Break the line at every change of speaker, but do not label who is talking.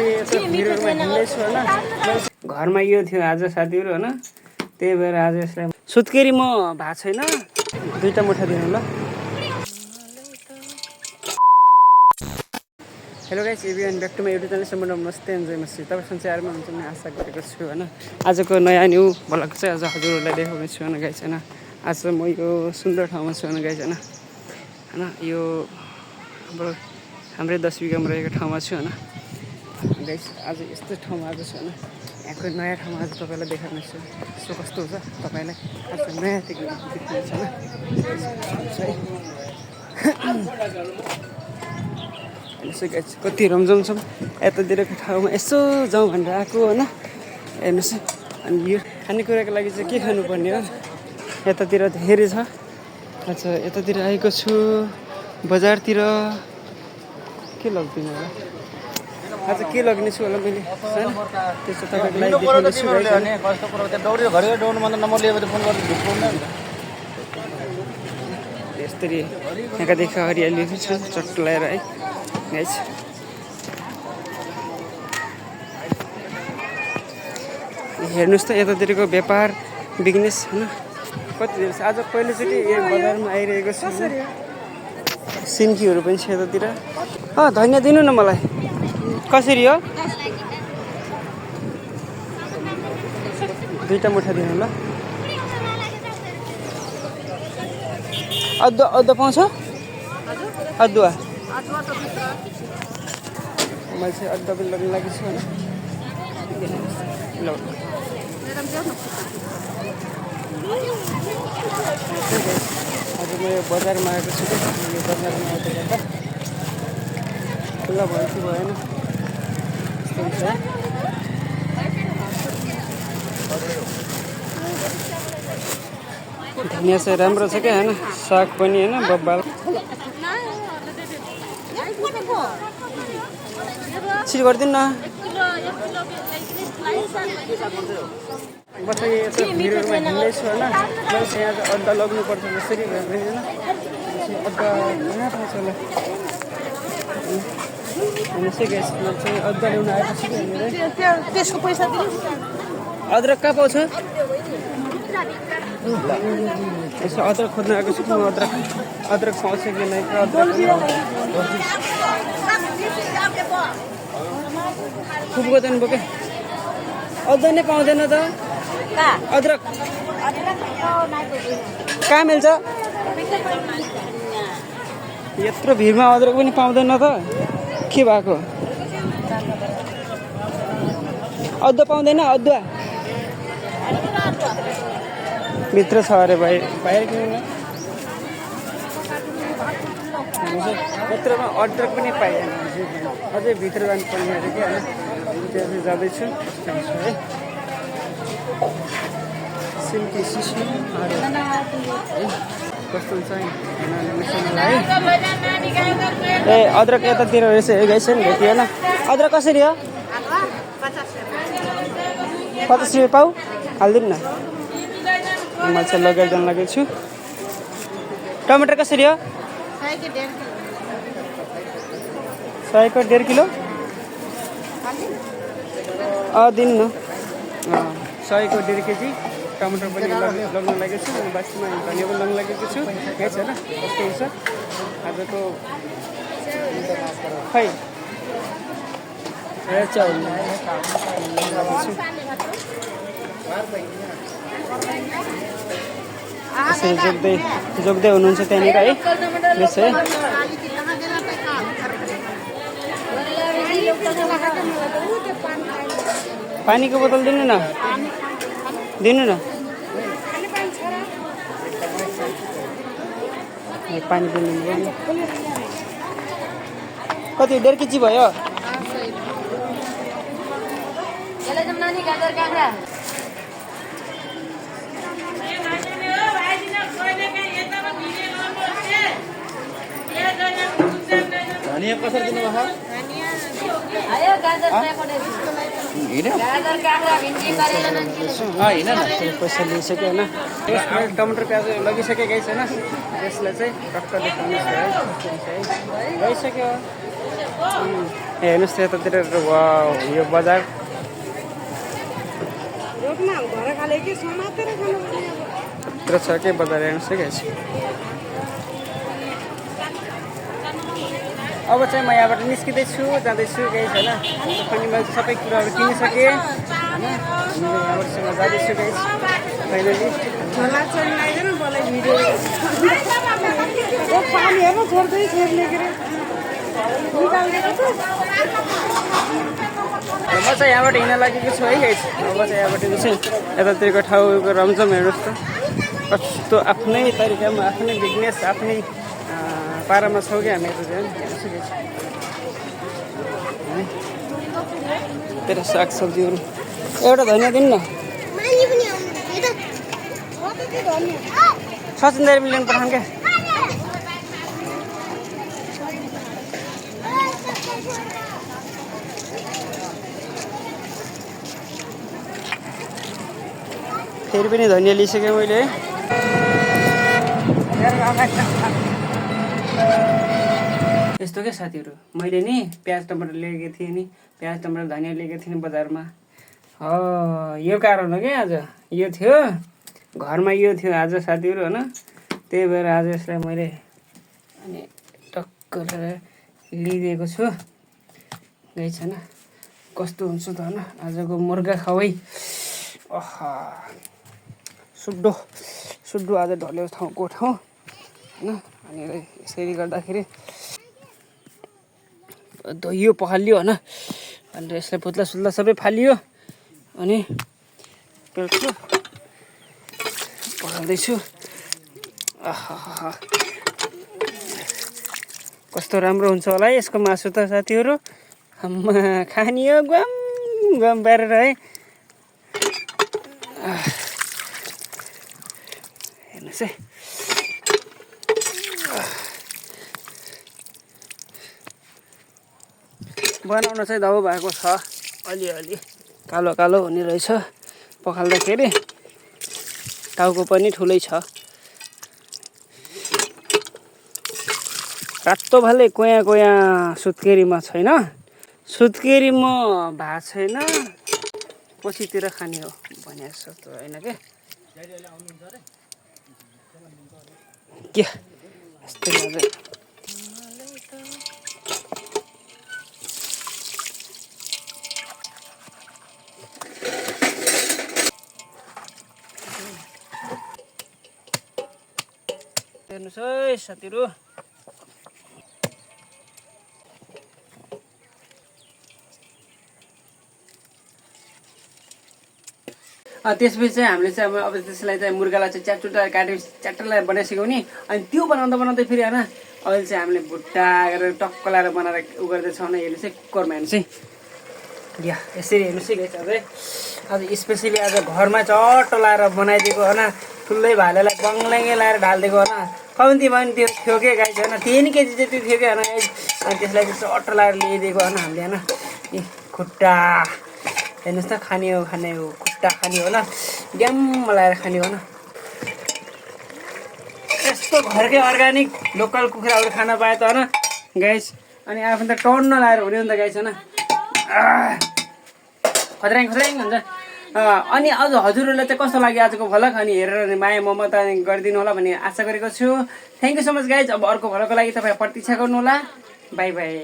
यता भिडियोमा हिँड्दैछु होइन घरमा यो थियो आज साथीहरू होइन त्यही भएर आज यसलाई सुत्केरी म भएको छैन 2टा मुठा दिनु ल hello guys everyone back to my YouTube channel सम्बन्ध नमस्ते एन्जोय मसी तपाईँ सन्चै हुन्छ म आशा गरेको छु होइन आजको नयाँ न्यू भ्लग चाहिँ आज हजुरहरूलाई देखाउने छु होइन गाइस होइन आज म यो सुन्दर ठाउँमा छु होइन गाइस होइन यो हाम्रै 10 बिघामा रहेको ठाउँमा छु होइन गाइस आज यस्तो ठाउँमा आएको छु होइन यहाँको नयाँ ठाउँमा आज तपाईँलाई देखाउने छु सो कस्तो हुन्छ तपाईँलाई आज नयाँ देख्नेछ यसो गाइस कति रमझमछम यतातिरको ठाउँमा यसो जाउँ भनेर आएको होइन हेर्नुहोस् अनि यो खानेकुराको लागि चाहिँ के खानुपर्ने हो यतातिर धेरै छ अच्छा यतातिर आएको छु बजारतिर के लग्दिनँ होला आज के लग्ने छु होला मैले त्यसो तपाईँको लागि यस्तरी यहाँका देखा हरियाली छ चट्ट लगाएर है गाइस हेर्नुहोस् त यतातिरको व्यापार बिजनेस होइन कति धेरै छ आज पहिलोचोटि यो बजारमा आइरहेको छु सिन्कीहरू पनि छ यतातिर धनियाँ दिनु न मलाई कसरी हो 2टा मुठा दिनु ल अदुवा पाउँछ अदुवा मैले चाहिँ अदुवा पनि लग्न लागेको छु होइन ल आज म यो बजारमा आएको छु यो बजारमा आएको गर्दा खुल्ला भयो कि भएन धनियाँ चाहिँ राम्रो छ क्या होइन साग पनि होइन बब्बाल छिटो गरिदिनु न बस यता भिडियोमा हिँड्दैछु होइन मैले चाहिँ यहाँ अदुवा लग्नुपर्छ जसरी भए पनि होइन अदुवा कहाँ पाउँछ होला हेर्नुहोस् है गाइस मैले चाहिँ अदुवा ल्याउन आएको छु कि त्यसको पैसा अदरक कहाँ पाउँछ यसो अदरक खोज्न आएको छु कि म अदरक पाउँछ कि नै खुबको देन बोके अदुवा नै पाउँदैन त अदरक कहाँ मिल्छ यत्रो भिडमा अदरक पनि पाउँदैन त के भएको अदुवा पाउँदैन अदुवा भित्र छ अरे बाहिर किन्नु यत्रोमा अदरक पनि पाइएन अझै भित्र जानुपर्ने अरे कि होइन त्यहाँ चाहिँ जाँदैछु है सिल्की सिसी कस्तो हुन्छ ए अदरक यतातिर रहेछ है गाइस नि भेटियो होइन अदरक कसरी हो 50 रुपियाँ पाउ हालिदिनु न मैले चाहिँ लगेर जान लागेको छु टमाटर कसरी हो 100 को 1.5 किलो दिनु न 100 को 1.5 केजी टमाटर पनि लग्न लागेको छु अनि बाँकीमा धनियाँ पनि लग्न लागेको छु है छैन कस्तो हुन्छ आजको खै जोग्दै हुनुहुन्छ त्यहाँनिर है बेस है पानीको बोतल दिनु न पानी पनि कति 1.5 केजी भयो धनियाँ कसरी दिनुभयो पैसा लिइसक्यो होइन टमाटर प्याज लगिसक्यो गाइस होइन त्यसलाई चाहिँ टक्क देखाउनुहोस् है गइसक्यो हेर्नुहोस् त यतातिर यो बजार यत्रो छ के बजार हेर्नुहोस् है गाइस अब चाहिँ म यहाँबाट निस्किँदैछु जाँदैछु गाइस होइन अनि मैले सबै कुराहरू किनिसकेँ होइन यहाँबाटसँग जाँदैछु गाइस फाइनली म चाहिँ यहाँबाट हिँड्न लागेको छु है गाइस अब चाहिँ यहाँबाट चाहिँ यतातिरको ठाउँको रमझम हेर्नुहोस् त कस्तो आफ्नै तरिकामा आफ्नै बिजनेस आफ्नै पारामा छौँ कि हामी यता चाहिँ तेरो सागसब्जीहरू एउटा धनियाँ दिनु न सचिन मिलियन पठाउँ क्या फेरि पनि धनियाँ लिइसकेँ मैले यस्तो क्या साथीहरू मैले नि प्याज टमाटर लिएको थिएँ नि प्याज टमाटर धनियाँ लिएको थिएँ नि बजारमा यो कारण हो क्या आज यो थियो घरमा यो थियो आज साथीहरू होइन त्यही भएर आज यसलाई मैले अनि टक्क लिइदिएको छु गइ छैन कस्तो हुन्छ त होइन आजको मुर्गा खावै सुड्डो सुड्डो आज ढल्यो ठाउँको ठाउँ होइन अनि यसरी गर्दाखेरि धोइयो पखालियो होइन अन्त यसलाई पुत्ला सुत्ला सबै फालियो अनि पेल्छु पखाल्दैछु कस्तो राम्रो हुन्छ होला है यसको मासु त साथीहरू आम्मा खानी हो गम गम पारेर है हेर्नुहोस् है बनाउन चाहिँ दाउ भएको छ अलिअलि कालो कालो हुने रहेछ पखाल्दाखेरि टाउको पनि ठुलै छ रातो भाले कोया कोया सुत्केरीमा छैन सुत्केरीमा भएको छैन पछितिर खाने हो भने जस्तो त होइन के यस्तै मजा हेर्नुहोस् है साथीहरू त्यसपछि चाहिँ हामीले चाहिँ अब त्यसलाई चाहिँ मुर्गालाई चाहिँ च्याटचुटा काटेर च्याटलाई बनाइसक्यौँ नि अनि त्यो बनाउँदा बनाउँदै फेरि होइन अहिले चाहिँ हामीले भुट्टा गरेर टक्क लाएर बनाएर उ गर्दैछौँ होइन हेर्नुहोस् है कुकरमा हेर्नुहोस् है या यसरी हेर्नुहोस् है गाइस आज स्पेसली आज घरमा चट्ट लाएर बनाइदिएको होइन ठुलै भालेलाई बङ्ग्लाङ्गे लाएर ढालिदिएको होइन कम्ती भयो नि त्यो थियो क्या गाइस होइन 3 केजी जति थियो क्या होइन अनि त्यसलाई चाहिँ चट्ट लाएर ल्याइदिएको होइन हामीले होइन यी खुट्टा हेर्नुहोस् त खाने हो खुट्टा खाने हो न ड्याम्म लाएर खाने हो न यस्तो घरकै अर्ग्यानिक लोकल कुखुराहरू खान पाए त होइन गाइस अनि आफू त टर्न लाएर हुने हो नि त गाइस होइन खत्र्याङ खत्र्याङ हुन्छ अनि अझ हजुरहरूलाई चाहिँ कस्तो लाग्यो आजको भ्लग अनि हेरेर माया ममता गरिदिनु होला भन्ने आशा गरेको छु thank you so much guys अब अर्को भ्लगको लागि तपाईँ प्रतीक्षा गर्नु होला बाई बाई